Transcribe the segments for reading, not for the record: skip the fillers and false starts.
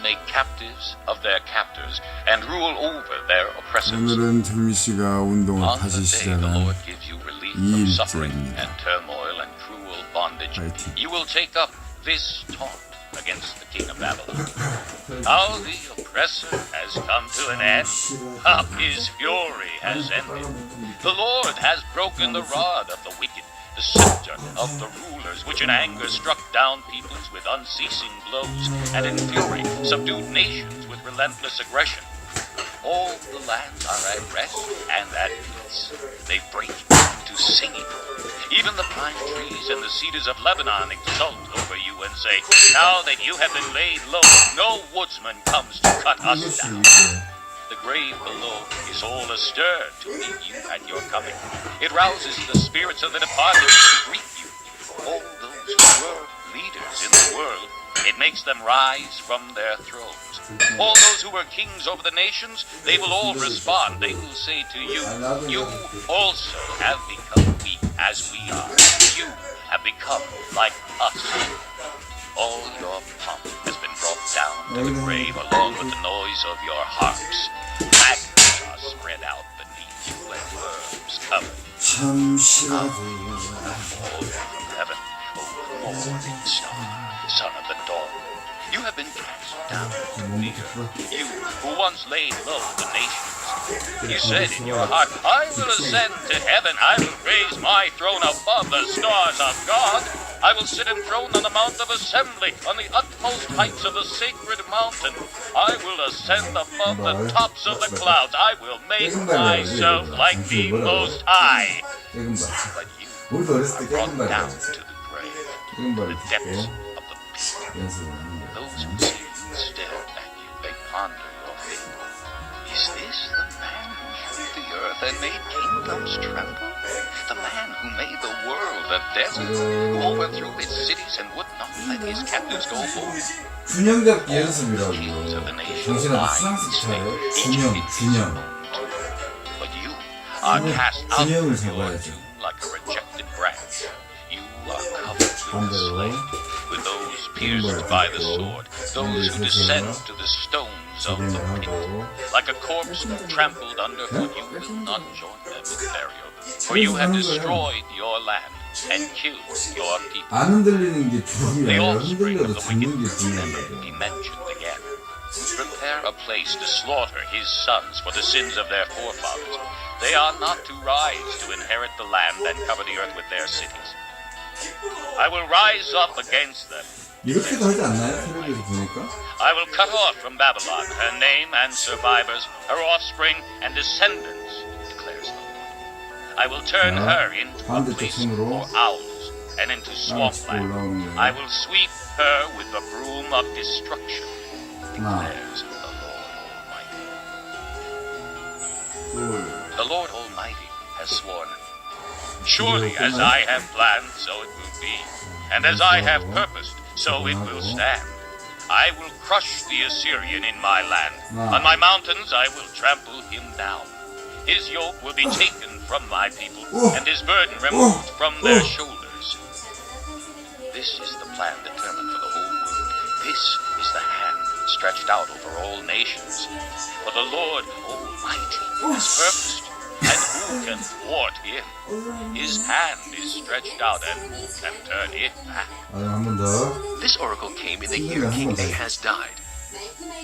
make captives of their captors and rule over their oppressors. 오늘은 정미 씨가 운동을 On 다시 the day the 시작한 Lord gives you relief from suffering 일절입니다. and turmoil and cruel bondage, 파이팅. you will take up this taunt against the king of Babylon. How the oppressor has come to an end, how his fury has ended. The Lord has broken the rod of the wicked, the scepter of the rulers, which in anger struck down peoples with unceasing blows, and in fury subdued nations with relentless aggression. All the lands are at rest and at peace. They break into singing. Even the pine trees and the cedars of Lebanon exult over you and say, now that you have been laid low, no woodsman comes to cut us down. The grave below is all astir to meet you at your coming. It rouses the spirits of the departed to greet you. All those who were leaders in the world, it makes them rise from their thrones. All those who were kings over the nations, they will all respond. They will say to you, you also have become weak as we are. You have become like us. All your pomp has been brought down to the grave along with the noise of your harps. Maggots are spread out beneath you and worms covered. 잠시라도 Fall from heaven, O morning star, son of the dawn. You have been cast down to the earth. You who once laid low the nations. You said in your heart, I will ascend to heaven. I will raise my throne above the stars of God. I will sit enthroned on the Mount of Assembly, on the utmost heights of the sacred mountain. I will ascend above the tops of the clouds. I will make myself like the Most High. But you are brought down to the grave, to the depths of the pit. Those who see you stare at you, they ponder your fate. Is this the man who shook the earth and made kingdoms tremble? The man who made the world a desert, who overthrew its cities and would not let his captives go home? 균형 잡기 연습이라고. Kings of the nations 정신아 lie 수상식 in 차에 state, 균형, each in his 균형. own tomb. But you are cast out 균형을 of your 잡아야죠. tomb like a rejected branch. You are covered with the slain, with those pierced by the sword, those who descend to the stones of the pit. Like a corpse trampled underfoot, you will not join them in burial, for you have destroyed your land and killed your people. 안 흔들리는 게 죽음이 The 아니라 offspring 흔들려도 of the wicked 죽는 게 will 중요한 never 거죠. be mentioned again. Prepare a place to slaughter his sons for the sins of their forefathers. They are not to rise to inherit the land and cover the earth with their cities. I will rise up against them. 이렇게도 하지 않나요? 텔레비에서 보니까? I will cut off from Babylon her name and survivors, her offspring and descendants, declares the Lord. I will turn her into a place for owls and into swampland. I will sweep her with the broom of destruction, declares the Lord Almighty. The Lord Almighty has sworn, surely as I have planned, so it will be, and as I have purposed, so it will stand. I will crush the Assyrian in my land. On my mountains I will trample him down. His yoke will be taken from my people, and his burden removed from their shoulders. This is the plan determined for the whole world. This is the hand stretched out over all nations. For the Lord Almighty has purposed, and who can thwart him? His hand is stretched out, and who can turn it back? 한 번 더. This oracle came in the year King Ahaz died.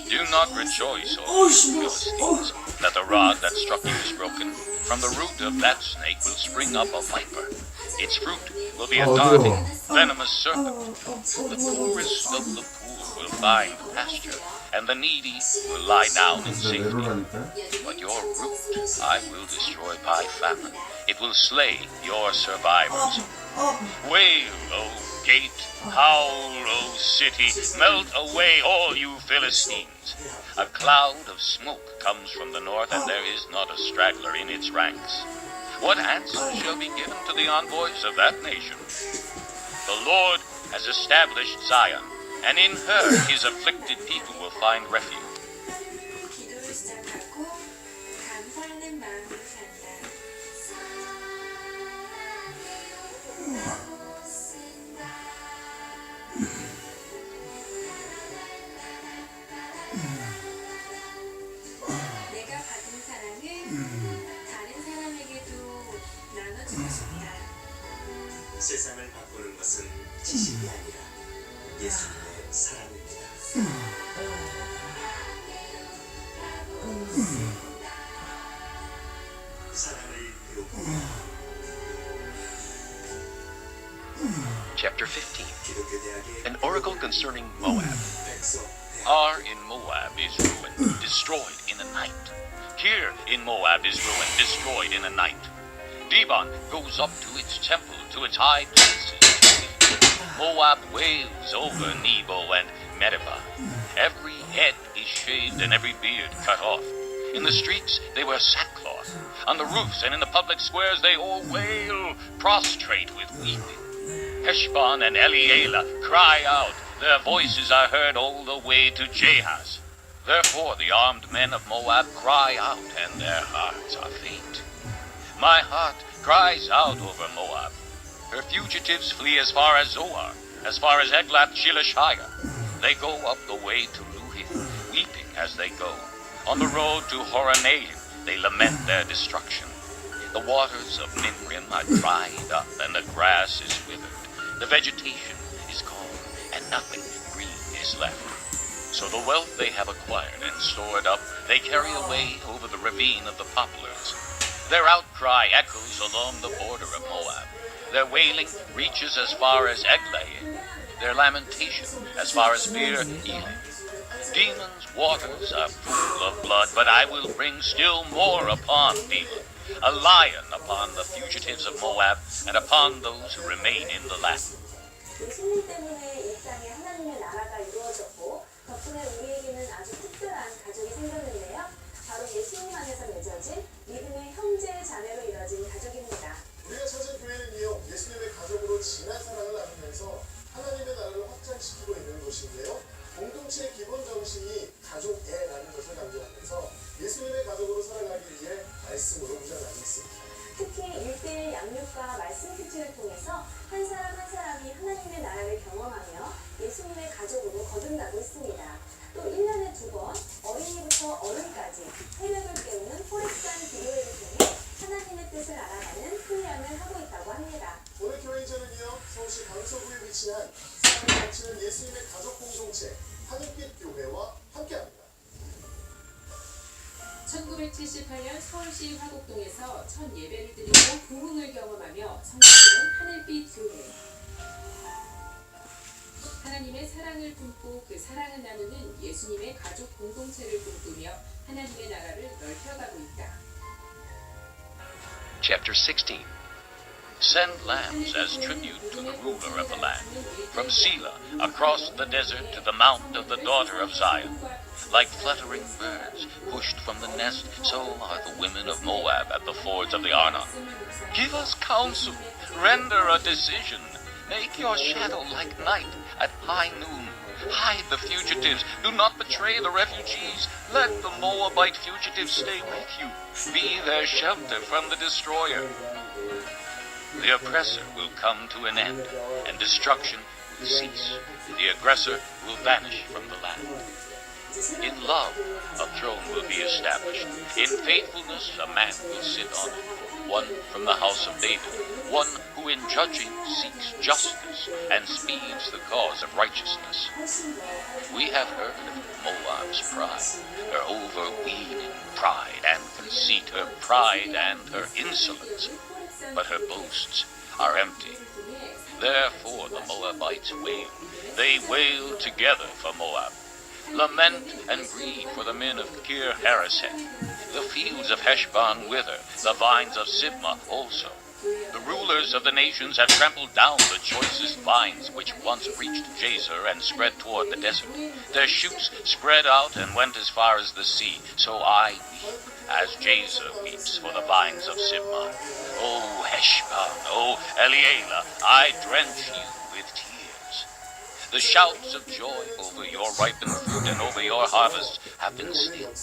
Do not rejoice, O Philistines, that the rod that struck you is broken. From the root of that snake will spring up a viper. Its fruit will be a darting, venomous serpent. The poorest of the poor will find pasture, and the needy will lie down in safety. But your root I will destroy by famine. It will slay your survivors. Wail, O gate, howl, O city, melt away all you Philistines. A cloud of smoke comes from the north, and there is not a straggler in its ranks. What answer shall be given to the envoys of that nation? The Lord has established Zion, and in her his afflicted people will find refuge. 감사하는 마음으로 산다. 내가 받은 사랑을 다른 사람에게도 나눠주고 싶다. 세상을 바꾸는 것은 지식이 아니라 예수님의 사랑입니다. 사랑을 배우고 Chapter 15. 기독교 대학의 An oracle concerning Moab. 백석 Ar in Moab is ruined, destroyed in a night. Kir in Moab is ruined, destroyed in a night. Dibon goes up to its temple, to its high places. Moab waves over Nebo and Medeba. Every head is shaved and every beard cut off. In the streets they wear sackcloth. On the roofs and in the public squares they all wail, prostrate with weeping. Heshbon and Elealeh cry out. Their voices are heard all the way to Jahaz. Therefore the armed men of Moab cry out, and their hearts are faint. My heart cries out over Moab. Her fugitives flee as far as Zoar, as far as Eglath-Shilishah. They go up the way to Luhith, weeping as they go. On the road to Horonaim, they lament their destruction. The waters of Nimrim are dried up, and the grass is withered. The vegetation is gone, and nothing green is left. So the wealth they have acquired and stored up, they carry away over the ravine of the poplars. Their outcry echoes along the border of Moab. Their wailing reaches as far as Eglaim, their lamentation as far as Beer Elim. Demon's waters are full of blood, but I will bring still more upon Delim, a lion upon the fugitives of Moab, and upon those who remain in the land. 예수님 때문에 이 땅에 하나님의 나라가 이루어졌고 덕분에 우리에게는 아주 특별한 가족이 생겼는데요. 바로 예수님 안에서 맺어진 믿음의 형제 자매로 이루어진 가족입니다. 우리가 찾은 교회는요, 예수님의 가족으로 진한 사랑을 나누면서 하나님의 나라를 확장시키고 있는 곳인데요. 공동체의 기본 정신이 가족애라는 것을 강조하면서 예수님의 가족으로 살아가기 위해 말씀으로 무장하고 있습니다. 특히 1대1 양육과 말씀 큐티를 통해서 한 사람 한 사람이 하나님의 나라를 경험하며 예수님의 가족으로 거듭나고 있습니다. 또 1년에 2번 어린이부터 어른까지 새벽을 깨우는 호랩산 기도회를 통해 하나님의 뜻을 알아가는 훈련을 하고 있다고 합니다. 오늘 교회전은요, 서울시 강서구에 위치한 사랑을 넘치는 예수님의 가족 공동체 하늘빛 교회와 함께합니다. 1978년 서울시 화곡동에서 첫 예배를 드리고 부흥을 경험하며 성장하는 하늘빛 교회. 하나님의 사랑을 품고 그 사랑을 나누는 예수님의 가족 공동체를 꿈꾸며 하나님의 나라를 넓혀가고 있다. Chapter 16. Send lambs as tribute to the ruler of the land, from Selah across the desert to the mount of the daughter of Zion. Like fluttering birds pushed from the nest, so are the women of Moab at the fords of the Arnon. Give us counsel, render a decision. Make your shadow like night at high noon. Hide the fugitives, do not betray the refugees. Let the Moabite fugitives stay with you. Be their shelter from the destroyer. The oppressor will come to an end, and destruction will cease. The aggressor will vanish from the land. In love, a throne will be established. In faithfulness, a man will sit on it. One from the house of David, one who in judging seeks justice and speeds the cause of righteousness. We have heard of Moab's pride, her overweening pride and conceit, her pride and her insolence. But her boasts are empty. Therefore the Moabites wail. They wail together for Moab. Lament and grieve for the men of Kir Hareseth. The fields of Heshbon wither, the vines of Sibmah also. The rulers of the nations have trampled down the choicest vines which once reached Jazer and spread toward the desert. Their shoots spread out and went as far as the sea. So I weep, as Jazer weeps for the vines of Sibmah. O Heshbon, O Elealeh, I drench you with tears. The shouts of joy over your ripened fruit and over your harvest have been stilled.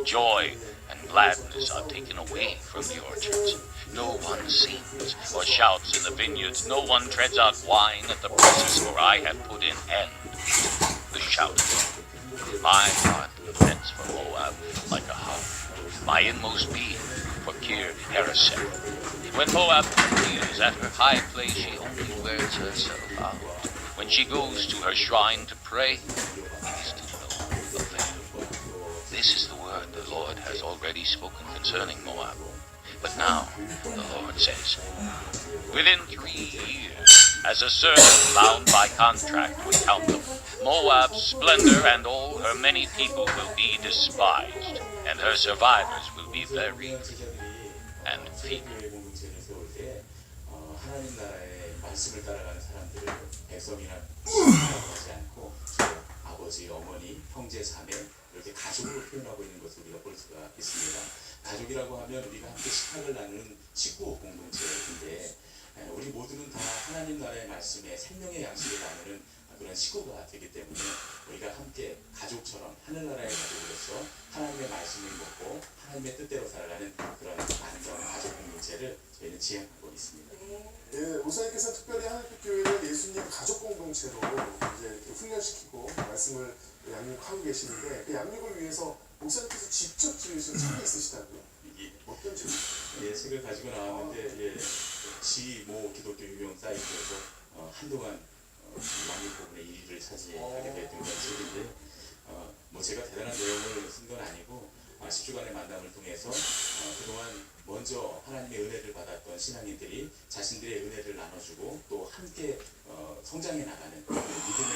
Joy and gladness are taken away from the orchards. No one sings or shouts in the vineyards. No one treads out wine at the presses, for I have put an end to the shouting. My heart laments for Moab like a heart, my inmost being for Kir Hareseth. When Moab appears at her high place, she only wears herself out. When she goes to her shrine to pray, it is to no avail. This is the word the Lord has already spoken concerning Moab. But now the Lord says, within 3 years, as a servant bound by contract would count them, Moab's splendor and all her many people will be despised, and her survivors will be very and feeble. 하나님 나라의 말씀을 따라가는 사람들을 백성이나 신하라고 하지 않고 아버지, 어머니, 형제, 자매 이렇게 가족으로 표현하고 있는 것을 우리가 볼 수가 있습니다. 가족이라고 하면 우리가 함께 식탁을 나누는 식구 공동체인데 우리 모두는 다 하나님 나라의 말씀에 생명의 양식을 나누는 그런 식구가 되기 때문에 우리가 함께 가족처럼 하늘나라의 가족으로서 하나님의 말씀을 먹고 하나님의 뜻대로 살아가는 그런 아름다운 가족 공동체를 저희는 지향하고 있습니다. 예, 목사님께서 특별히 하늘빛 교회를 예수님 가족 공동체로 이제 이렇게 훈련시키고 말씀을 양육하고 계시는데 그 양육을 위해서 목사님께서 직접 지으신 책이 있으시다고요? 어떤 책? 예, 책을 가지고 나왔는데 지모 기독교 유명 사이트에서 한동안 양육 부분의 1위를 차지하게 됐던 그런 책인데 뭐 제가 대단한 내용을 쓴 건 아니고 10주간의 만남을 통해서 그동안 먼저 하나님의 은혜를 받았던 신앙인들이 자신들의 은혜를 나눠주고 또 함께 성장해 나가는 믿음의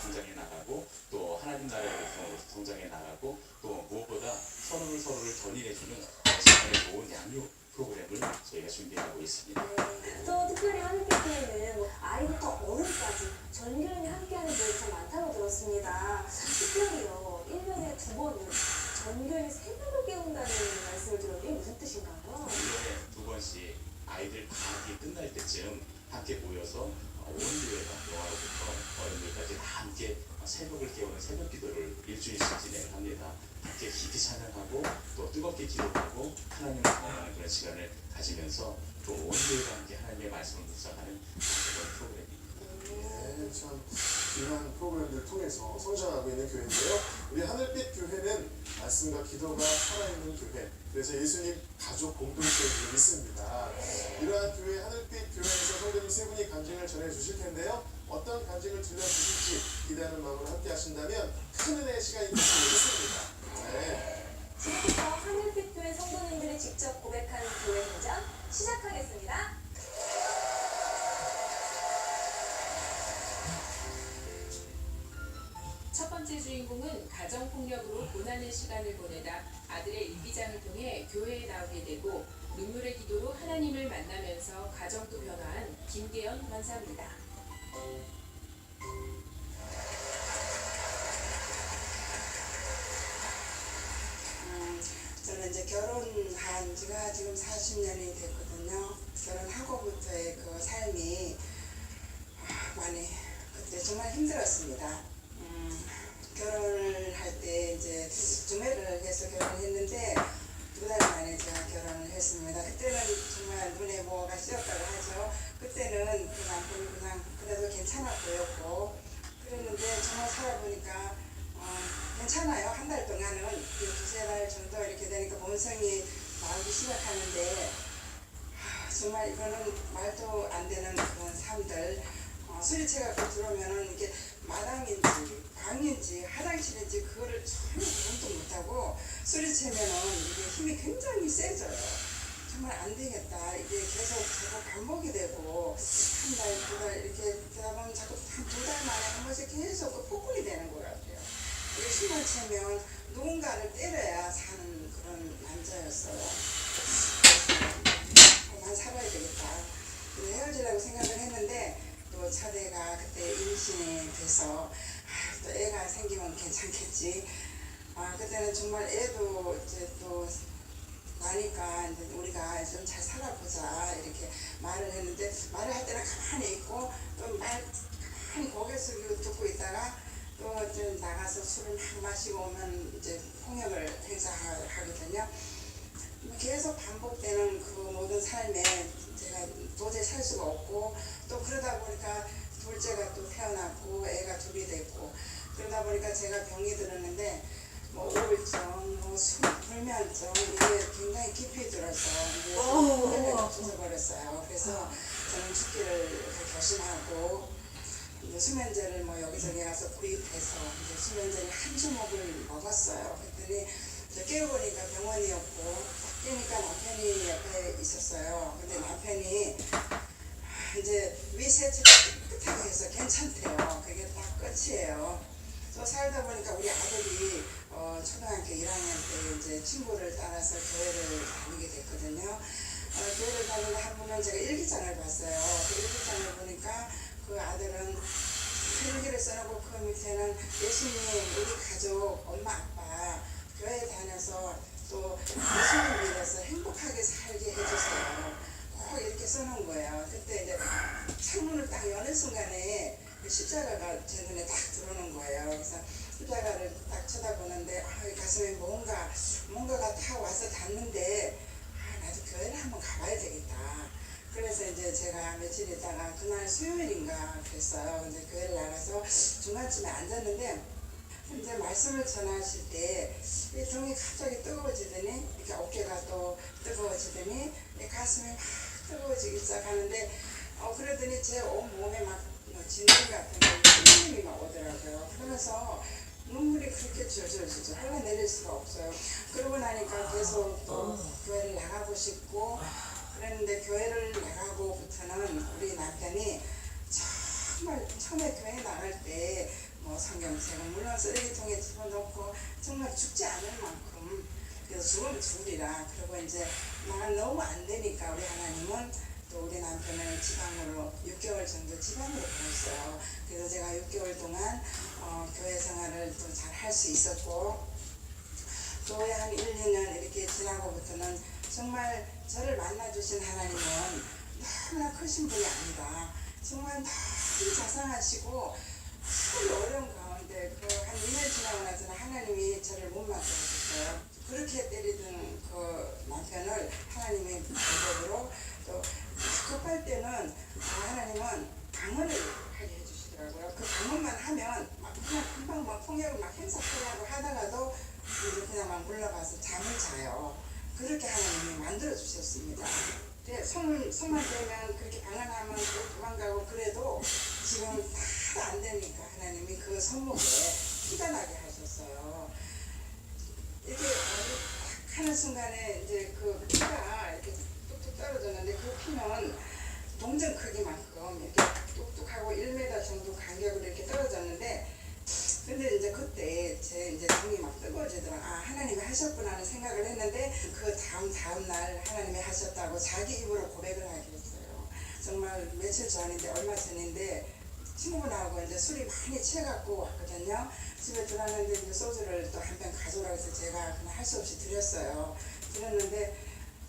성장해 나가고 또 하나님 나라의 성장해 나가고 또 무엇보다 서로를 견인해주는 정말 좋은 양육 프로그램을 저희가 준비하고 있습니다. 또 특별히 하늘빛교회는 아이부터 어른까지 전교인이 함께하는 교회가 참 많다고 들었습니다. 특별히요 1년에 2번은 전교인이 새벽을 깨운다는 말씀을 들었는데 무슨 뜻인가요? 1년에 2번씩 아이들 방학이 끝날 때쯤 함께 모여서 온 교회가 영화로부터 어른들까지 다 함께 새벽을 깨우는 새벽 기도를 일주일씩 진행을 합니다. 함께 깊이 찬양하고 또 뜨겁게 기도하고 하나님을 경험하는 그런 시간을 가지면서 또 온 교회가 함께 하나님의 말씀을 묵상하는 그런 프로그램입니다. 네, 참 귀한 프로그램들을 통해서 성장하고 있는 교회인데요. 우리 하늘빛 교회는 말씀과 기도가 살아있는 교회, 그래서 예수님 가족 공동체를 믿습니다. 이러한 교회 하늘빛 교회에서 성도님 세 분이 간증을 전해주실 텐데요. 어떤 간증을 들려주실지 기대하는 마음으로 함께 하신다면 큰 은혜의 시간이 되실 수 있습니다. 네. 지금부터 하늘빛 교회 성도님들이 직접 고백하는 교회 현장 시작하겠습니다. 첫 번째 주인공은 가정폭력으로 고난의 시간을 보내다 아들의 일기장을 통해 교회에 나오게 되고 눈물의 기도로 하나님을 만나면서 가정도 변화한 김계연 권사입니다. 저는 이제 결혼한 지가 지금 40년이 됐거든요. 결혼하고부터의 그 삶이 많이 그때 정말 힘들었습니다. 결혼을 할 때 이제 중매를 해서 결혼했는데 2달 만에 제가 결혼을 했습니다. 그때는 정말 눈에 뭐가 씌었다고 하죠. 그때는 그 남편이 그냥 그래도 괜찮아 보였고 그랬는데 정말 살아보니까 괜찮아요. 한 달 동안은 2-3달 정도 이렇게 되니까 몸성이 나오기 시작하는데 정말 이거는 말도 안 되는 그런 삶들 술이 채갖고 들어오면은 이게 마당인지 방인지 화장실인지 그거를 전혀 구분도 못하고 술이 채면은 이게 힘이 굉장히 세져요. 정말 안 되겠다. 이게 계속 자꾸 반복이 되고 1달, 2달 이렇게 되다 보면 자꾸 한 2달 만에 한 번씩 계속 그 폭군이 되는 것 같아요. 이게 힘을 채면 누군가를 때려야 사는 그런 남자였어요. 그만 살아야 되겠다. 헤어지려고 생각을 했는데 또 차대가 그때 임신이 돼서 또 애가 생기면 괜찮겠지. 그때는 정말 애도 이제 또 나니까 이제 우리가 좀 잘 살아보자 이렇게 말을 했는데 말을 할 때는 가만히 있고 또 말 가만히 고개 숙이고 듣고 있다가 또 좀 나가서 술을 막 마시고 오면 이제 폭력을 행사하거든요. 계속 반복되는 그 모든 삶에 제가 도저히 살 수가 없고 또 그러다 보니까 둘째가 또 태어났고 애가 둘이 됐고 그러다 보니까 제가 병이 들었는데 뭐 우울증, 뭐 불면증 이게 굉장히 깊이 들어서 이제 혈액이 없어져버렸어요. 그래서 저는 죽기를 결심하고 이제 수면제를 뭐 여기저기 가서 구입해서 이제 수면제를 한 주먹을 먹었어요. 그랬더니 깨어보니까 병원이었고 딱 깨니까 남편이 옆에 있었어요. 근데 남편이 이제 위세척을 깨끗하게 해서 괜찮대요. 그게 딱 끝이에요. 또 살다 보니까 우리 아들이 초등학교 1학년 때 이제 친구를 따라서 교회를 다니게 됐거든요. 교회를 다니는 한 분은 제가 일기장을 봤어요. 그 일기장을 보니까 그 아들은 일기를 써놓고 그 밑에는 예수님 우리 가족 엄마 아빠 교회 다녀서 또 예수님 믿어서 행복하게 살게 해줬어요. 꼭 이렇게 써놓은 거예요. 그때 이제 창문을 딱 여는 순간에 그 십자가가 제 눈에 딱 들어오는 거예요. 그래서 십자가를 딱 쳐다보는데 가슴에 뭔가가 딱 와서 닿는데 나도 교회를 한번 가봐야 되겠다. 그래서 이제 제가 며칠 있다가 그날 수요일인가 그랬어요. 근데 교회를 나가서 중간쯤에 앉았는데 이제 말씀을 전하실 때 등이 갑자기 뜨거워지더니 이렇게 어깨가 또 뜨거워지더니 가슴이 막 뜨거워지기 시작하는데 그러더니 제 온 몸에 막 진동 같은 힘이 막 오더라고요. 그러면서 눈물이 그렇게 줄줄 흘러내릴 수가 없어요. 그러고 나니까 계속 또 교회를 나가고 싶고 그랬는데 교회를 나가고부터는 우리 남편이 정말 처음에 교회 나갈 때 뭐 성경책은 물론 쓰레기통에 집어넣고 정말 죽지 않을 만큼 그래서 죽으면 죽으리라. 그리고 이제 나는 너무 안 되니까 우리 하나님은 또 우리 남편을 지방으로 6개월 정도 지방으로 보냈어요. 그래서 제가 6개월 동안 교회 생활을 또 잘 할 수 있었고 교회 한 1, 2년 이렇게 지나고부터는 정말 저를 만나주신 하나님은 너무나 크신 분이 아니라 정말 너무 자상하시고 참 어려운 가운데 한 2년 지나고 나서는 하나님이 저를 못 맡겨주셨어요. 그렇게 때리던 그 남편을 하나님의 방법으로 또 급할 때는 하나님은 방언을 하게 해주시더라고요. 그 방언만 하면 막 그냥 금방 막 통역을 막 행사하려고 하다가도 이제 그냥 막 물러가서 잠을 자요. 그렇게 하나님이 만들어 주셨습니다. 손만 대면 그렇게 방언하면 또 도망가고 그래도 지금 다도 안 되니까 하나님이 그 손목에 피가 나게 하셨어요. 이렇게 딱 하는 순간에 이제 그 피가 이렇게 뚝뚝 떨어졌는데 그 피는 동전 크기만큼 이렇게 뚝뚝하고 1m 정도 간격으로 이렇게 떨어졌는데 근데 이제 그때 제 이제 등이 막 뜨거워지더라고요. 하나님이 하셨구나 하는 생각을 했는데 그 다음 날 하나님이 하셨다고 자기 입으로 고백을 하게 했어요. 정말 며칠 전인데 얼마 전인데 친구분하고 이제 술이 많이 취해갖고 왔거든요. 집에 들어왔는데 이제 소주를 또 한 병 가져오라고 해서 제가 그냥 할 수 없이 드렸어요. 드렸는데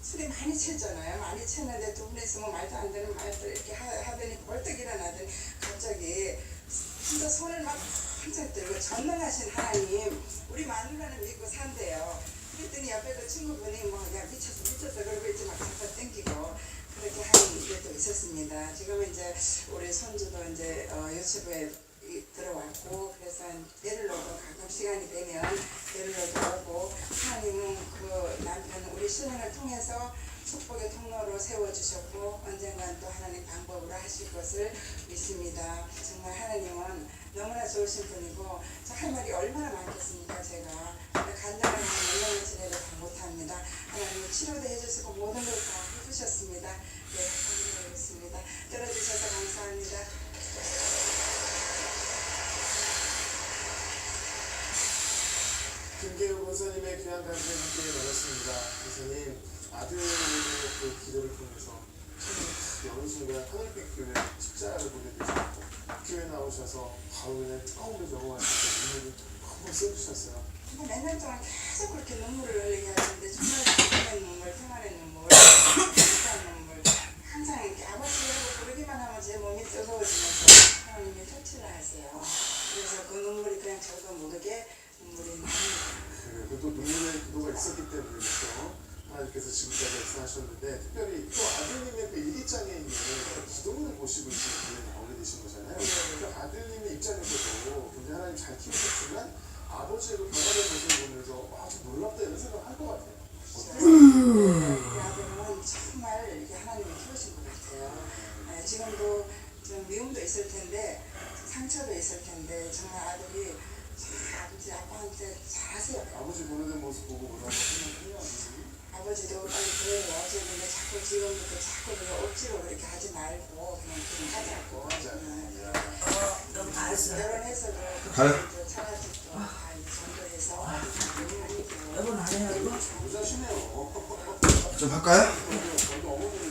술이 많이 취했잖아요. 많이 취했는데 두 분이서 뭐 말도 안 되는 말들 이렇게 하더니 벌떡 일어나더니 갑자기 진짜 손을 막 한참 들고 전능하신 하나님 우리 마누라는 믿고 산대요. 그랬더니 옆에 그 친구분이 뭐 그냥 미쳤어 그러고 이제 막 잡아 당기고 그렇게 하는 일도 있었습니다. 지금은 이제 우리 손주도 이제 유치부에 들어왔고 그래서 데리러도 가끔 시간이 되면 데리러도 오고 하나님은 그 남편 우리 신앙을 통해서 축복의 통로로 세워주셨고 언젠간 또 하나님 방법으로 하실 것을 믿습니다. 정말 하나님은 너무나 좋으신 분이고 저 할 말이 얼마나 많겠습니까. 제가 간단한 영양의 지내를 다 못합니다. 하나님은 치료도 해주시고 모든 걸 다 해주셨습니다. 네, 감사드리겠습니다. 들어주셔서 감사합니다. 김계우 권사님의 귀한 간증 함께 나눴습니다. 권사님 아들의 그 기도를 통해서 어느 순간 하늘빛 교회 십자가를 보게 되셨고 교회 나오셔서 바로 그냥 처음으로 적응하실 때 눈물을 펑펑 쏟으셨어요. 몇 년 동안 계속 그렇게 눈물을 흘리게 하시는데 정말 기쁨의 눈물, 평안의 눈물, 감사한 눈물 항상 이렇게 아버지라고 부르기만 하면 제 몸이 뜨거워지면서 하나님이 터치를 하세요. 그래서 그 눈물이 그냥 저도 모르게 눈물이 납니다. 또 눈물의 기도가 있었기 때문이죠. 하나님께서 지금까지 역사하셨는데 특별히 또 아드님의 그 일기장에 있는 그 기도문을 보시고 있는 분이 나오게 되신 거잖아요. 그 아들님의 입장에서도 굉장히 하나님 잘 키우셨지만 아버지의 그 변화된 모습을 보면서 좀 놀랍다 이런 생각 할 것 같아요. 우리 아들은 정말 이게 하나님이 키우신 것 같아요. 지금도 좀 미움도 있을 텐데 상처도 있을 텐데 정말 아들이 아버지 아빠한테 잘하세요. 아버지 보내는 모습 보고 뭐라고 생각해요? 아버지도 빨리 교회에 와서 근데 자꾸 지금부터 자꾸 그냥 억지로 그렇게 하지 말고 그냥 하자고. 너무 잘했어. 결혼해서도 가요. 차가지도 다 전도해서 여보는 안 해요 이거? 부자시네요. 좀 할까요? 저도 어머님을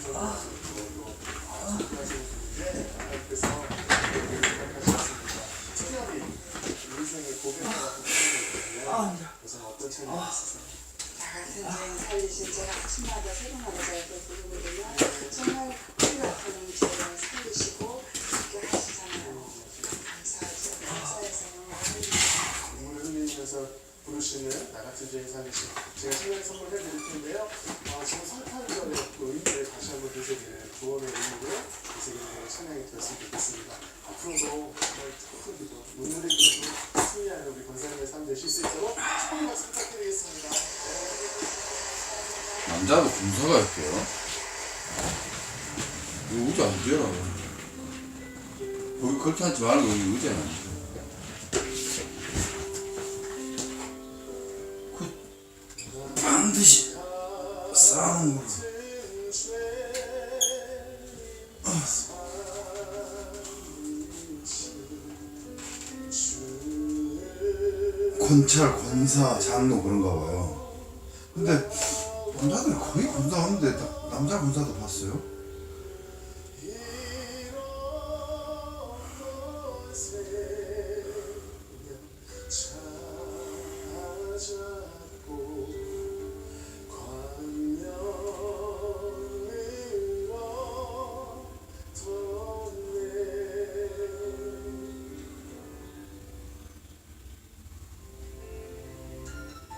그래서 특별히 인생의 고백과 같은 삶을 우선 어떤 찬양이 있으세요? 나 같은 죄인 살리신 제가 아침마다 새벽마다 제가 또 부르거든요. 정말 우리 같은 죄인 살리시고 이렇게 하시잖아요. 감사하죠. 감사해서 눈물을 흘리면서 부르시는 나 같은 죄인 살리신 제가 찬양 선물해 드릴 텐데요. 지금 성탄절의 그 의미를 다시 한번 되새기는 구원의 의미로 되새기는 찬양이 되었으면 좋겠습니다. 앞으로도 정말 큰 기도, 눈물의 기도로 승리하는 우리 권사님의 삶 되실 수 있도록 축복 말씀 부탁드리겠습니다. 남자도 군사가 할게요. 이거 의자 안 되라. 거기 그렇게 하지 말고 여기 의자는. 그 반드시 싸움으로. 권찰, 권사, 장로 그런가 봐요. 근데 남자들이 거의 권사 하는데 남자 권사도 봤어요?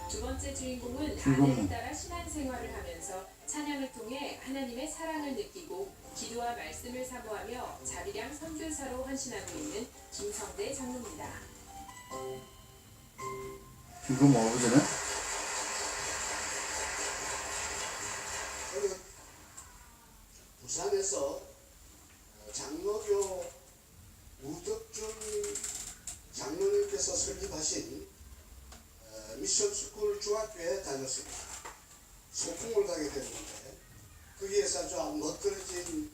두 번째 주인공은 아내에 따라 신앙생활을 하면서 찬양을 통해 하나님의 사랑을 느끼고 기도와 말씀을 사모하며 자비량 선교사로 헌신하고 있는 김성대 장로입니다. 이거 뭐 아버지네? 부산에서 장로교 우덕준 장로님께서 설립하신 미션스쿨 중학교에 다녔습니다. 소풍을 가게 됐는데 거기에서 아주 멋들어진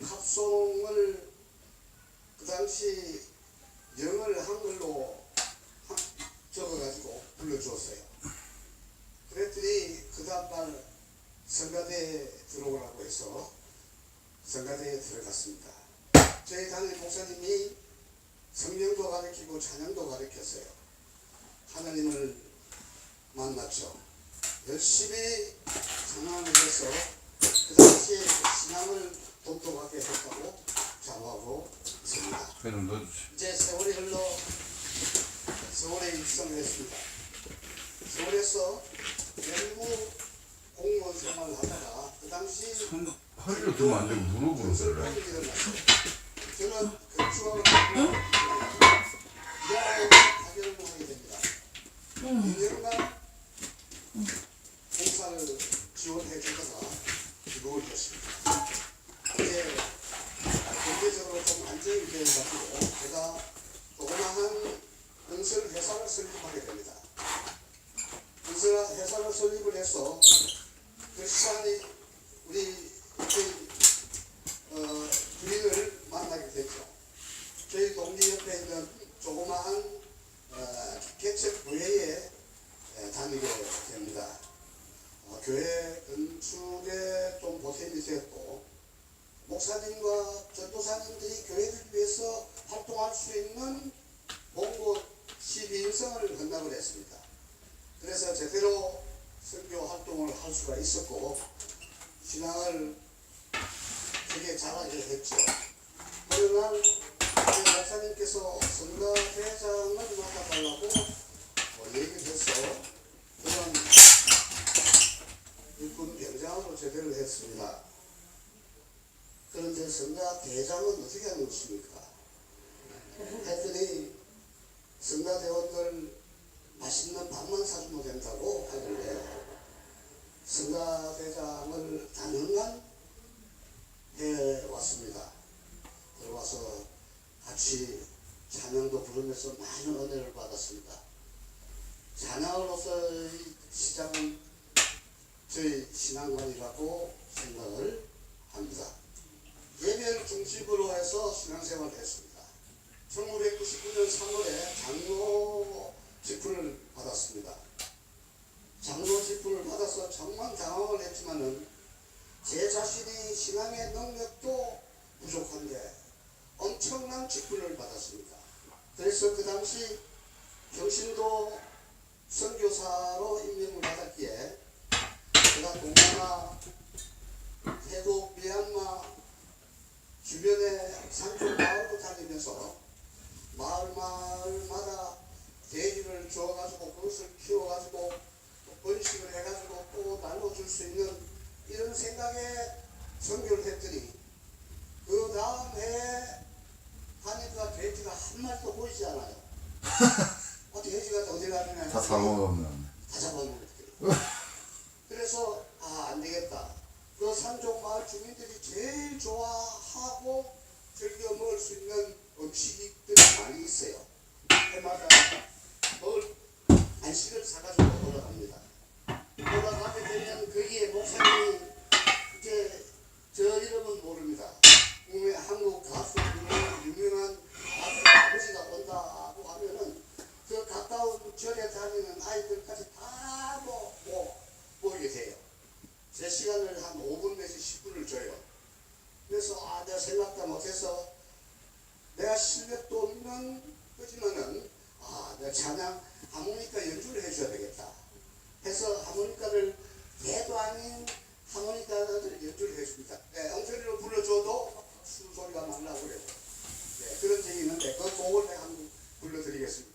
팝송을 그 당시 영어를 한글로 적어가지고 불러주었어요. 그랬더니 그 다음날 성가대에 들어오라고 해서 성가대에 들어갔습니다. 저희 당의 목사님이 성령도 가르치고 찬양도 가르쳤어요. 하나님을 만났죠. 열심히 찬양을 해서 그 당시에 신앙을 돈독하게 했다고 자부하고 있습니다. 배를 넣어주세요. 이제 세월이 흘러 서울에 입성을 했습니다. 서울에서 연구 공무원 생활을 하다가 그 당시 허리로 들면 안 되고 무릎으로 들어요. 저는 건축학을 하고 이하로 파견을 하게 됩니다. 2년간 공사를 지원해 주다가 기록을 했습니다. 이제 경제적으로 좀 안정이 되어가지고 제가 조그마한 건설 회사를 설립하게 됩니다. 건설 회사를 설립을 해서 그 시간이 우리 주인을 만나게 됐죠. 저희 동네 옆에 있는 조그마한 개척교회에 다니게 됩니다. 교회 건축에 좀 보탬이 되었고 목사님과 전도사님들이 교회를 위해서 활동할 수 있는 봉고 12인성을 헌납을 했습니다. 그래서 제대로 선교 활동을 할 수가 있었고 신앙을 되게 잘하게 했죠. 어느 날 목사님께서 선거대장을 맡아달라고 얘기를 해서 그런 일꾼 병장으로 제대를 했습니다. 그런데 이제 성가 대장은 어떻게 하는 것입니까? 했더니 성가 대원들 맛있는 밥만 사주면 된다고 하길래 성가 대장을 단연간 해왔습니다. 들어와서 같이 찬양도 부르면서 많은 은혜를 받았습니다. 찬양으로서의 시작은 저희 신앙관이라고 생각을 합니다. 예배를 중심으로 해서 신앙생활을 했습니다. 1999년 3월에 장로 직분을 받았습니다. 장로 직분을 받아서 정말 당황을 했지만은 제 자신이 신앙의 능력도 부족한데 엄청난 직분을 받았습니다. 그래서 그 당시 경신도 선교사로 임명을 받았기에 제가 동남아, 태국, 미얀마 주변의 산촌 마을도 다니면서 마을마다 돼지를 주어가지고 그것을 키워가지고 또 번식을 해가지고 또 나눠줄 수 있는 이런 생각에 선교를 했더니 그 다음 해에 하니까 돼지가 한 마리도 보이지 않아요. 돼지가 어디 가느냐 다 잡아먹으면. 다 잡아먹었더니 그래서 안 되겠다. 그 산쪽 마을 주민들이 제일 좋아하고 즐겨 먹을 수 있는 음식들이 많이 있어요. 해마다 먹을 간식을 사가지고 올라갑니다. 올라가게 되면 거기에 목사님이 이제 저 이름은 모릅니다. 한국 가수 유명한 가수 아버지가 온다고 하면은 그 가까운 절에 다니는 아이들까지 다 모이게 돼요. 제 시간을 한 5분 내지 10분을 줘요. 그래서 내가 생각도 못해서 내가 실력도 없는 거지만은 내가 찬양 하모니카 연주를 해줘야 되겠다 해서 하모니카를 개도 아닌 하모니카를 연주를 해줍니다. 엉터리로 불러줘도 소리가 막 나고 그래요. 그런 적이 있는데 그 곡을 내가 한번 불러드리겠습니다.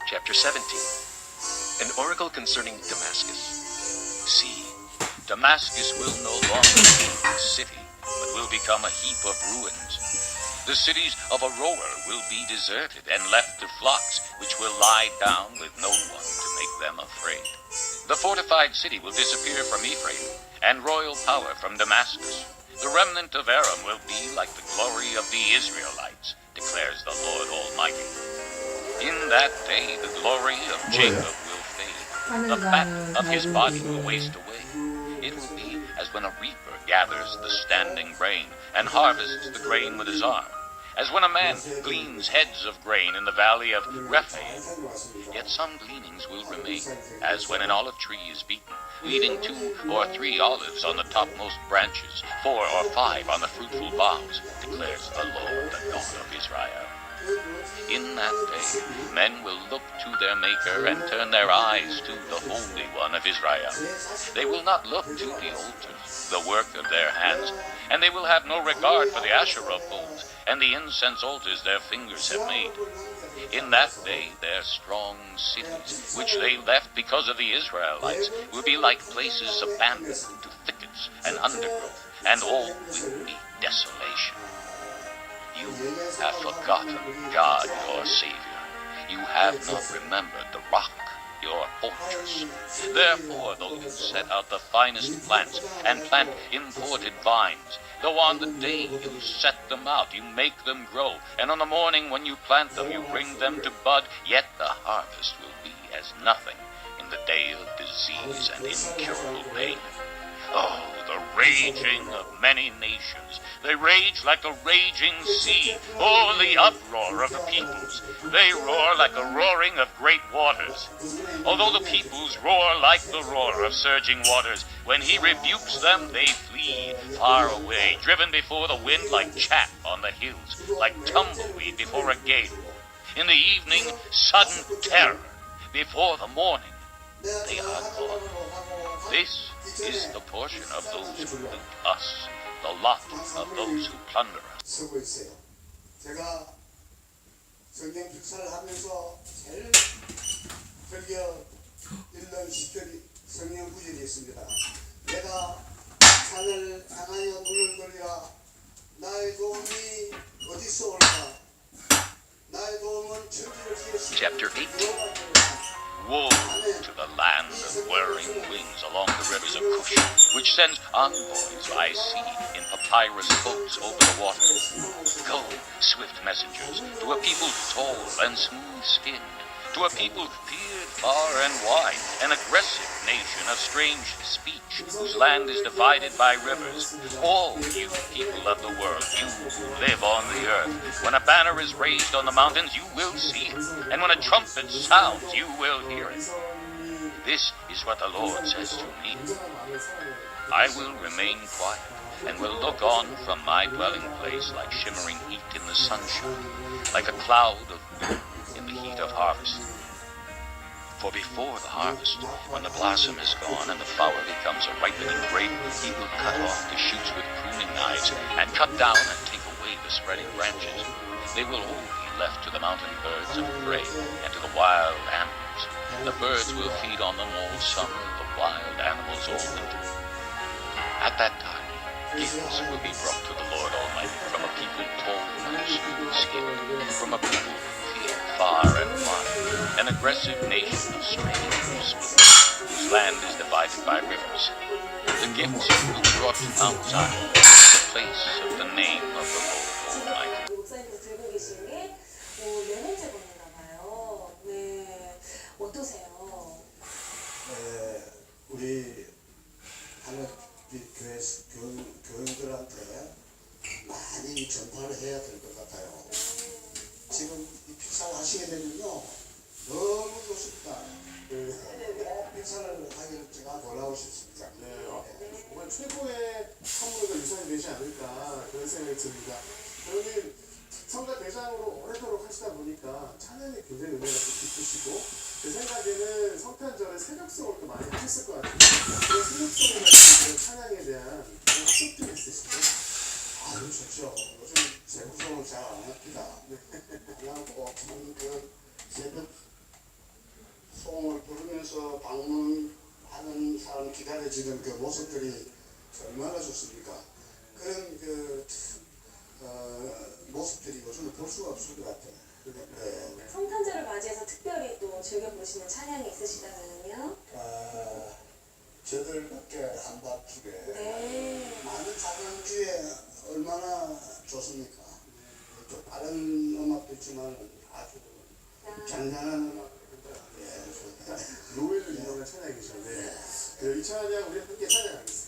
Chapter 17. An oracle concerning Damascus. See, Damascus will no longer be a city, but will become a heap of ruins. The cities of Aroer will be deserted and left to flocks, which will lie down with no one to make them afraid. The fortified city will disappear from Ephraim, and royal power from Damascus. The remnant of Aram will be like the glory of the Israelites, declares the Lord Almighty. In that day the glory of Jacob will fade, the fat of his body will waste away. It will be as when a reaper gathers the standing grain and harvests the grain with his arm, as when a man gleans heads of grain in the valley of Rephaim. Yet some gleanings will remain, as when an olive tree is beaten, leaving 2 or 3 olives on the topmost branches, 4 or 5 on the fruitful boughs, declares the Lord, the God of Israel. In that day, men will look to their Maker and turn their eyes to the Holy One of Israel. They will not look to the altars, the work of their hands, and they will have no regard for the Asherah poles and the incense altars their fingers have made. In that day, their strong cities, which they left because of the Israelites, will be like places abandoned to thickets and undergrowth, and all will be desolation. You have forgotten God your Savior. You have not remembered the rock, your fortress. Therefore, though you set out the finest plants and plant imported vines, though on the day you set them out, you make them grow, and on the morning when you plant them, you bring them to bud, yet the harvest will be as nothing in the day of disease and incurable pain. Oh, the raging of many nations. They rage like a raging sea. Oh, the uproar of the peoples. They roar like a roaring of great waters. Although the peoples roar like the roar of surging waters, when he rebukes them, they flee far away, driven before the wind like chaff on the hills, like tumbleweed before a gale. In the evening, sudden terror. Before the morning, they are gone. This is the portion of those who loot us, the lot of those who plunder us. 서고 있어요. 제가 성경 필사를 하면서 제일 즐겨 읽는 시절이 성경 구절이 있습니다. 내가 산을 향하여 눈을 돌리라. 나의 도움이 어디서 올까? 나의 도움은 천지를 Chapter 18. Woe to the land of whirring wings along the rivers of Cush, which sends envoys by sea in papyrus boats over the water. Go, swift messengers, to a people tall and smooth-skinned, to a people feared far and wide, an aggressive nation of strange speech, whose land is divided by rivers. All you people of the world, you who live on the earth, when a banner is raised on the mountains, you will see it, and when a trumpet sounds, you will hear it. This is what the Lord says to me. I will remain quiet, and will look on from my dwelling place like shimmering heat in the sunshine, like a cloud of dew in the heat of harvest. For before the harvest, when the blossom is gone and the flower becomes a ripening grape, he will cut off the shoots with pruning knives, and cut down and take away the spreading branches. They will all be left to the mountain birds of prey and to the wild animals. The birds will feed on them all summer, the wild animals all winter. At that time, gifts will be brought to the Lord Almighty from a people tall and smooth-skinned, from a people feared far and wide, an aggressive nation of strangers, whose land is divided by rivers. The gifts will be brought to Mount Zion, the place of the name of the Lord Almighty. 목사님께서 들고 계신 게 네 번째 번인가 봐요. 네, 어떠세요? 우리 하는 교인들한테 많이 전파를 해야 될 것 같아요. 지금 이 필사를 하시게 되면요 너무 좋습니다. 필사를 하기를 제가 권하고 싶습니다. 정말 최고의 선물과 유산이 되지 않을까 그런 생각이 듭니다. 여러분 성가 대장으로 오래도록 하시다 보니까 찬양이 굉장히 은혜가 또 깊으시고 제 생각에는 성탄절에 새벽송을 또 많이 하셨을 것 같아요. 그런 새벽송이나 그런 찬양에 대한 그런 추억들이 있으시죠? 아주 좋죠. 요즘 새벽송을 잘 안 합니다. 그냥 꼭 그 새벽 송을 부르면서 방문하는 사람 기다려지는 그 모습들이 얼마나 좋습니까? 그런 모습들이 요즘은 볼 수가 없을 것 같아요. 성탄절을 맞이해서 특별히 또 즐겨보시는 찬양이 있으시다면요? 저들밖에 안 바쁘게 많은 작은 주에 얼마나 좋습니까? 또 다른 음악도 있지만 아주 잔잔한 음악. 노엘로 유명한 찬양이죠. 이 찬양 우리 함께 찬양하겠습니다.